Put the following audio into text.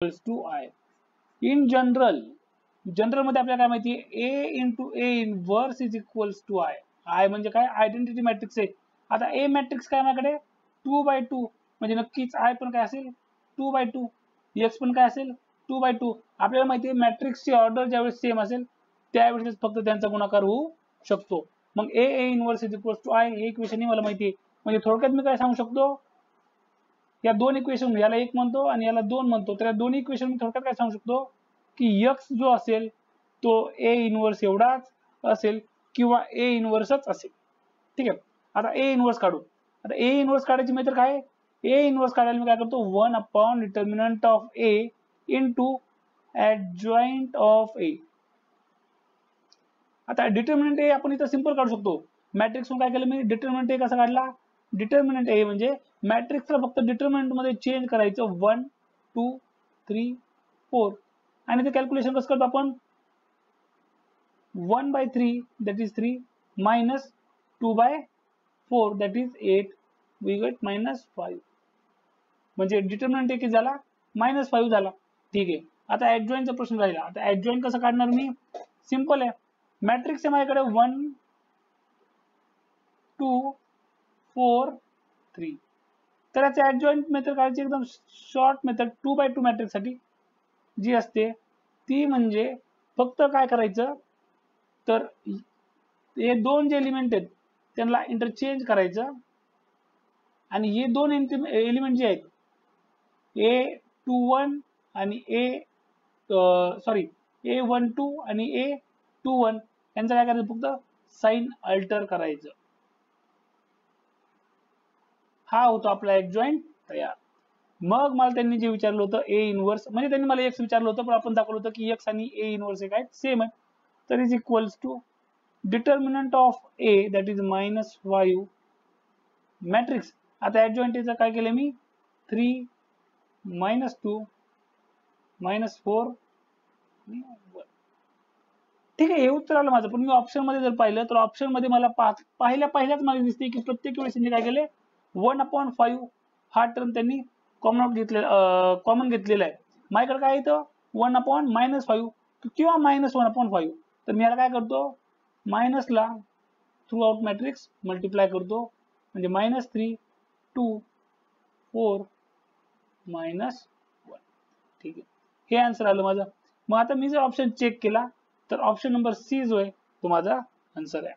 Equals to I. In general मध्ये आपल्याला काय माहिती आहे, A into A inverse is equals to I. I म्हणजे काय, आयडेंटिटी मॅट्रिक्स आहे. आता ए मॅट्रिक्स काय माझ्याकडे 2/2, म्हणजे नक्कीच आय पण काय असेल 2/2, एक्स पण काय असेल 2/2. आपल्याला माहिती आहे मॅट्रिक्सची ऑर्डर ज्यावेळेस सेम असेल त्यावेळेस फक्त त्यांचा गुणाकार होऊ शकतो. मग A inverse is equals to I हे इक्वेशन मला माहिती आहे. म्हणजे थोडक्यात मी काय सांगू शकतो, या दोन इक्वेशन, याला एक म्हणतो आणि याला दोन म्हणतो, तर या दोन्ही इक्वेशन मी थोडक्यात काय सांगू शकतो की एक्स जो असेल तो ए इनवर्स एवढाच असेल किंवा ए इनवर्सच असेल. ठीक आहे. आता ए इनवर्स काढू. आता ए इनवर्स काढायची मेथड काय, ए इनवर्स काढायला मी काय करतो 1 determinant of A into adjoint of A. आता डिटर्मिनंट ए आपण इथं सिंपल काढू शकतो. मॅट्रिक्स काय केलं मी, डिटर्मिनंट ए कसा काढला, डिटर्मिनंट ए म्हणजे मॅट्रिक्सला फक्त डिटर्मिनंट मध्ये चेंज करायचं 1 2 3 4 आणि ते कॅल्क्युलेशन कसं करतो आपण 1/3 that is 3 minus 2/4 that is 8 we get -5. म्हणजे डिटर्मिनंट किती झाला -5 झाला. ठीक आहे. आता ऍडजॉइंटचा प्रश्न राहिला. आता ऍडजॉइंट कसं काढणार मी, सिंपल आहे. मॅट्रिक्स आहे माझ्याकडे 1 2 4 3. तर याचे ऍडजॉइंट मेथड काढायची एकदम शॉर्ट मेथड 2/2 मॅट्रिक्स साठी जी असते ती म्हणजे फक्त काय करायचं, तर हे दोन जे एलिमेंट आहेत त्यांना इंटरचेंज करायचं आणि हे दोन एलिमेंट जे आहेत A21 आणि A12 आणि A21 यांचं काय करायचं, फक्त साइन अल्टर करायचं. हा होतो आपला ऍडजॉइंट तयार. मग मला त्यांनी जे विचारलं होतं ए इनवर्स, म्हणजे त्यांनी मला एक्स विचारलं होतं पण आपण दाखवलं होतं की एक्स आणि ए इनवर्स काय सेम आहे. तर is equals to determinant of A that is -5 matrix. आता ऍडजॉइंटचं काय केलं मी 3 -2 -4 ठीक आहे. हे उत्तर आलं माझं. पण मी ऑप्शन मध्ये जर पाहिलं तर ऑप्शन मध्ये मला पहिल्याच मला दिसते की प्रत्येक वेळेस काय केले 1/5 हा टर्म त्यांनी कॉमन घेतलेला आहे. माझ्याकडे काय येतं 1/-5 किंवा -1/5. तर मी याला काय करतो मायनसला थ्रू आउट मॅट्रिक्स मल्टिप्लाय करतो, म्हणजे -3 2 4 -1. ठीक आहे. हे आन्सर आलं माझं. मग आता मी जर ऑप्शन चेक केला तर ऑप्शन नंबर सी जो आहे तो माझा आन्सर आहे.